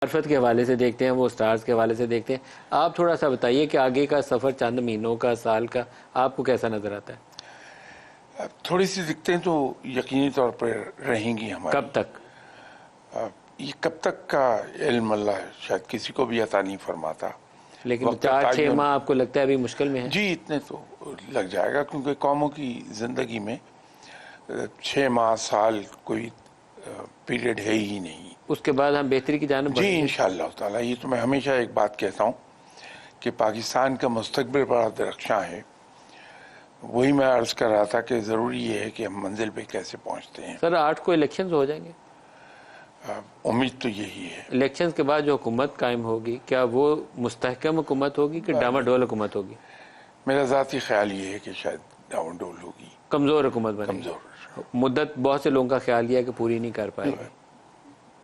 मार्फत के हवाले से देखते हैं, वो स्टार्स के हवाले से देखते हैं। आप थोड़ा सा बताइए कि आगे का सफ़र चंद महीनों का, साल का, आपको कैसा नज़र आता है? थोड़ी सी दिक्कतें तो यकीनी तौर पर रहेंगी हमारी। कब तक? ये कब तक का इल्म अल्लाह शायद किसी को भी अता नहीं फरमाता। लेकिन वक्त 4-6 तायुन माह आपको लगता है अभी मुश्किल में है? जी इतने तो लग जाएगा, क्योंकि कौमों की ज़िंदगी में 6 माह साल कोई पीरियड है ही नहीं। उसके बाद हम बेहतरी की जानिब जी बढ़ेंगे। इंशाअल्लाह ताला। ये तो मैं हमेशा एक बात कहता हूँ कि पाकिस्तान का मुस्तकबिल बड़ा दरख्शां है। वही मैं अर्ज़ कर रहा था कि ज़रूरी ये है कि हम मंजिल पे कैसे पहुँचते हैं। सर 8 को इलेक्शंस हो जाएंगे। उम्मीद तो यही है। इलेक्शंस के बाद जो हुकूमत कायम होगी, क्या वो मुस्तहकम हुकूमत होगी कि डामाडोल हुकूमत होगी? मेरा ज़ाती ख्याल ये है कि शायद डाउनडोल होगी, कमज़ोर हुकूमत बनेगी। कमज़ोर। मुद्दत बहुत से लोगों का ख्याल ये है कि पूरी नहीं कर पाएगी।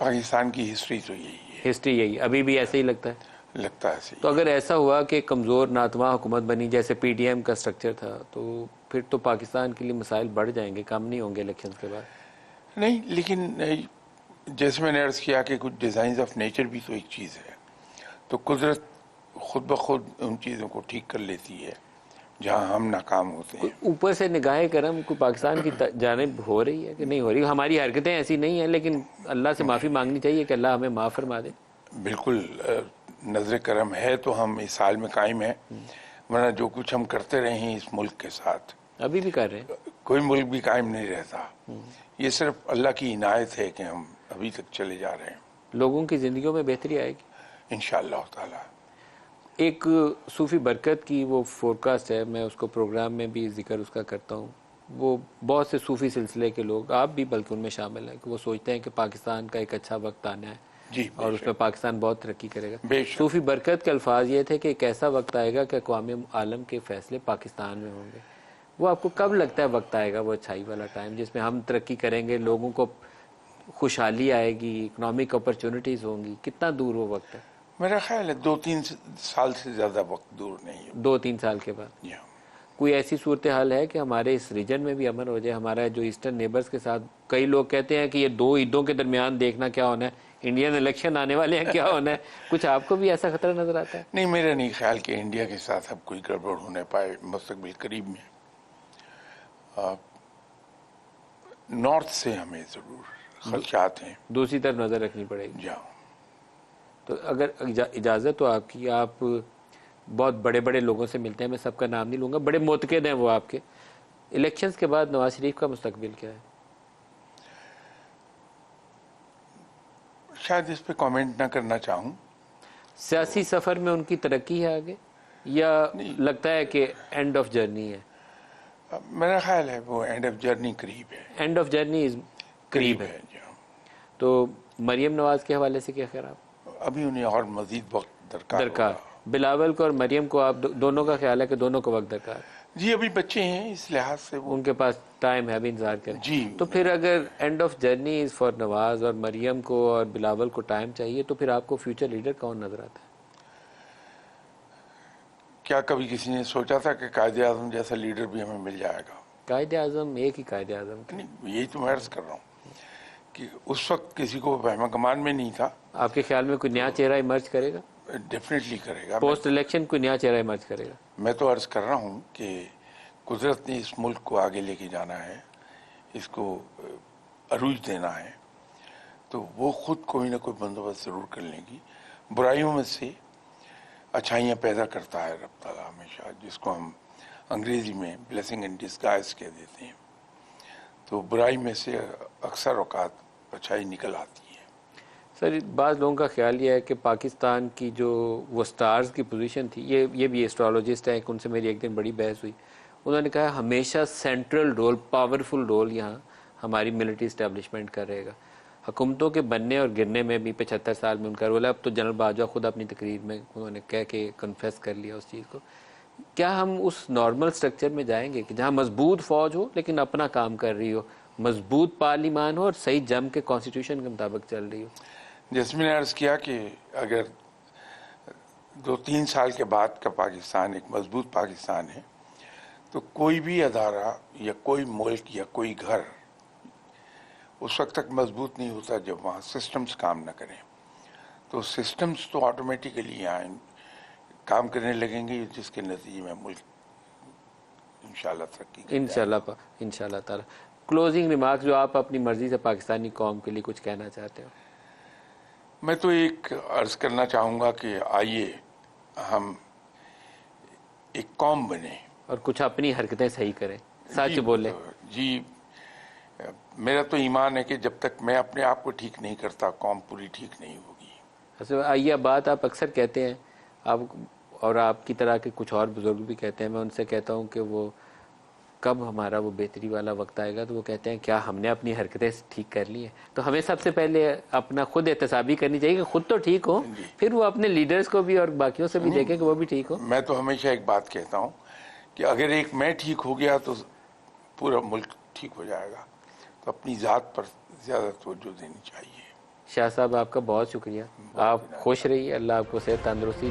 पाकिस्तान की हिस्ट्री तो यही है, हिस्ट्री यही, अभी भी ऐसे ही लगता है। लगता है सही। तो अगर ऐसा हुआ कि कमज़ोर नातवा हुकूमत बनी, जैसे पीडीएम का स्ट्रक्चर था, तो फिर तो पाकिस्तान के लिए मसाइल बढ़ जाएंगे, कम नहीं होंगे इलेक्शन के बाद। नहीं, लेकिन जैसे मैंने अर्ज़ किया कि कुछ डिज़ाइन ऑफ नेचर भी तो एक चीज़ है। तो कुदरत खुद ब खुद उन चीज़ों को ठीक कर लेती है जहाँ हम नाकाम होते हैं। ऊपर से निगाह करम कोई पाकिस्तान की जानिब हो रही है कि नहीं हो रही? हमारी हरकतें ऐसी नहीं हैं, लेकिन अल्लाह से माफ़ी मांगनी चाहिए कि अल्लाह हमें माफ़ फरमा दे। बिल्कुल नज़र करम है तो हम इस हाल में कायम हैं, वरना जो कुछ हम करते रहे हैं इस मुल्क के साथ, अभी भी कर रहे हैं। कोई मुल्क भी कायम नहीं रहता। ये सिर्फ अल्लाह की इनायत है कि हम अभी तक चले जा रहे हैं। लोगों की ज़िंदगियों में बेहतरी आएगी इंशाअल्लाह ताला। एक सूफ़ी बरकत की वो फोरकास्ट है, मैं उसको प्रोग्राम में भी जिक्र उसका करता हूँ। वो बहुत से सूफ़ी सिलसिले के लोग, आप भी बल्कि उनमें शामिल हैं, कि वो सोचते हैं कि पाकिस्तान का एक अच्छा वक्त आना है जी और उसमें पाकिस्तान बहुत तरक्की करेगा। बेशक। सूफ़ी बरकत के अल्फाज ये थे कि एक ऐसा वक्त आएगा कि अक़वाम आलम के फ़ैसले पाकिस्तान में होंगे। वो आपको कब लगता है वक्त आएगा, वो अच्छाई वाला टाइम, जिसमें हम तरक्की करेंगे, लोगों को खुशहाली आएगी, इकनॉमिक अपॉर्चुनिटीज़ होंगी? कितना दूर वो वक्त है? मेरा ख्याल है 2-3 साल से ज़्यादा वक्त दूर नहीं है। 2-3 साल के बाद कोई ऐसी सूरत हाल है कि हमारे इस रीजन में भी अमन हो जाए? हमारा जो ईस्टर्न नेबर्स के साथ, कई लोग कहते हैं कि ये 2 ईदों के दरमियान देखना क्या होना है, इंडियन इलेक्शन आने वाले हैं, क्या होना है? कुछ आपको भी ऐसा खतरा नजर आता है? नहीं, मेरा नहीं ख्याल कि इंडिया के साथ अब कोई गड़बड़ होने पाए मुस्तकबिल करीब में। नॉर्थ से हमें ज़रूर खदशात हैं। दूसरी तरफ नज़र रखनी पड़ेगी। जाओ। तो अगर इजाज़त हो आपकी, आप बहुत बड़े बड़े लोगों से मिलते हैं, मैं सबका नाम नहीं लूँगा, बड़े मोतकद हैं वो आपके। इलेक्शंस के बाद नवाज शरीफ का मुस्तकबिल क्या है? शायद इस पे कमेंट ना करना चाहूँ। सियासी सफ़र में उनकी तरक्की है आगे, या लगता है कि एंड ऑफ जर्नी है? मेरा ख्याल है वो एंड ऑफ जर्नी करीब है। एंड ऑफ जर्नी इज करीब है। तो मरियम नवाज के हवाले से क्या ख्याल आप? अभी उन्हें और मजीद वक्त दरकार। बिलावल को और मरियम को आप दोनों का ख्याल है कि दोनों को वक्त दरकार? जी, अभी बच्चे हैं, इस लिहाज से वो उनके पास टाइम है, अभी इंतजार करें। जी। तो फिर अगर end of journey is for Nawaz और मरियम को और बिलावल को टाइम चाहिए, तो फिर आपको फ्यूचर लीडर कौन नजर आता है? क्या कभी किसी ने सोचा था कि कायदे आज़म जैसा लीडर भी हमें मिल जाएगा? कायदे आज़म एक ही कायदे आज़म, यही तो मैं अर्ज कर रहा हूँ कि उस वक्त किसी को वहमा गुमान में नहीं था। आपके ख्याल में कोई नया चेहरा इमर्ज करेगा? डेफिनेटली करेगा। पोस्ट इलेक्शन कोई नया चेहरा इमर्ज करेगा? मैं तो अर्ज कर रहा हूँ कि कुदरत ने इस मुल्क को आगे लेके जाना है, इसको अरूज देना है, तो वो खुद कोई ना कोई बंदोबस्त ज़रूर कर लेंगी। बुराइयों में से अच्छाइयाँ पैदा करता है रब ताला हमेशा, जिसको हम अंग्रेज़ी में ब्लेसिंग इन डिस्गाइज कह देते हैं। तो बुराई में से अक्सर औकात अच्छाई निकल आती है। सर, बाज़ लोगों का ख्याल ये है कि पाकिस्तान की जो वो स्टार्स की पोजीशन थी, ये भी एस्ट्रोलॉजिस्ट हैं, उनसे मेरी एक दिन बड़ी बहस हुई। उन्होंने कहा हमेशा सेंट्रल रोल, पावरफुल रोल यहाँ हमारी मिलिट्री इस्टेब्लिशमेंट का रहेगा। हुकूमतों के बनने और गिरने में भी 75 साल में उनका रोल है। अब तो जनरल बाजवा खुद अपनी तकरीर में उन्होंने कह के कन्फेस कर लिया उस चीज़ को। क्या हम उस नॉर्मल स्ट्रक्चर में जाएंगे कि जहाँ मजबूत फ़ौज हो लेकिन अपना काम कर रही हो, मजबूत पार्लिमान हो और सही जम के कॉन्स्टिट्यूशन के मुताबिक चल रही हो? जैसे मैंने अर्ज़ किया कि अगर 2-3 साल के बाद का पाकिस्तान एक मजबूत पाकिस्तान है, तो कोई भी अदारा या कोई मुल्क या कोई घर उस वक्त तक मजबूत नहीं होता जब वहाँ सिस्टम्स काम न करें। तो सिस्टम्स तो ऑटोमेटिकली यहाँ काम करने लगेंगे, जिसके नतीजे में मुल्क इंशाल्लाह तरक्की करेगा। इंशाल्लाह ताला। क्लोजिंग रिमार्क्स जो आप अपनी मर्जी से पाकिस्तानी कौम के लिए कुछ कहना चाहते हो? मैं तो एक अर्ज करना चाहूँगा कि आइए हम एक कौम बने और कुछ अपनी हरकतें सही करें, सच बोले। जी, मेरा तो ईमान है कि जब तक मैं अपने आप को ठीक नहीं करता, कौम पूरी ठीक नहीं होगी। अच्छा, ये बात आप अक्सर कहते हैं, आप और आपकी तरह के कुछ और बुजुर्ग भी कहते हैं। मैं उनसे कहता हूँ कि वो कब हमारा वो बेहतरी वाला वक्त आएगा, तो वो कहते हैं क्या हमने अपनी हरकतें ठीक कर ली हैं? तो हमें सबसे पहले अपना खुद एहतसाबी करनी चाहिए कि खुद तो ठीक हो, फिर वो अपने लीडर्स को भी और बाकियों से भी देखें कि वो भी ठीक हो। मैं तो हमेशा एक बात कहता हूँ कि अगर एक मैं ठीक हो गया तो पूरा मुल्क ठीक हो जाएगा। तो अपनी ज़ात पर ज़्यादा तवज्जो देनी चाहिए। शाह साहब, आपका बहुत शुक्रिया। आप खुश रहिए, अल्लाह आपको सेहत तंदुरुस्ती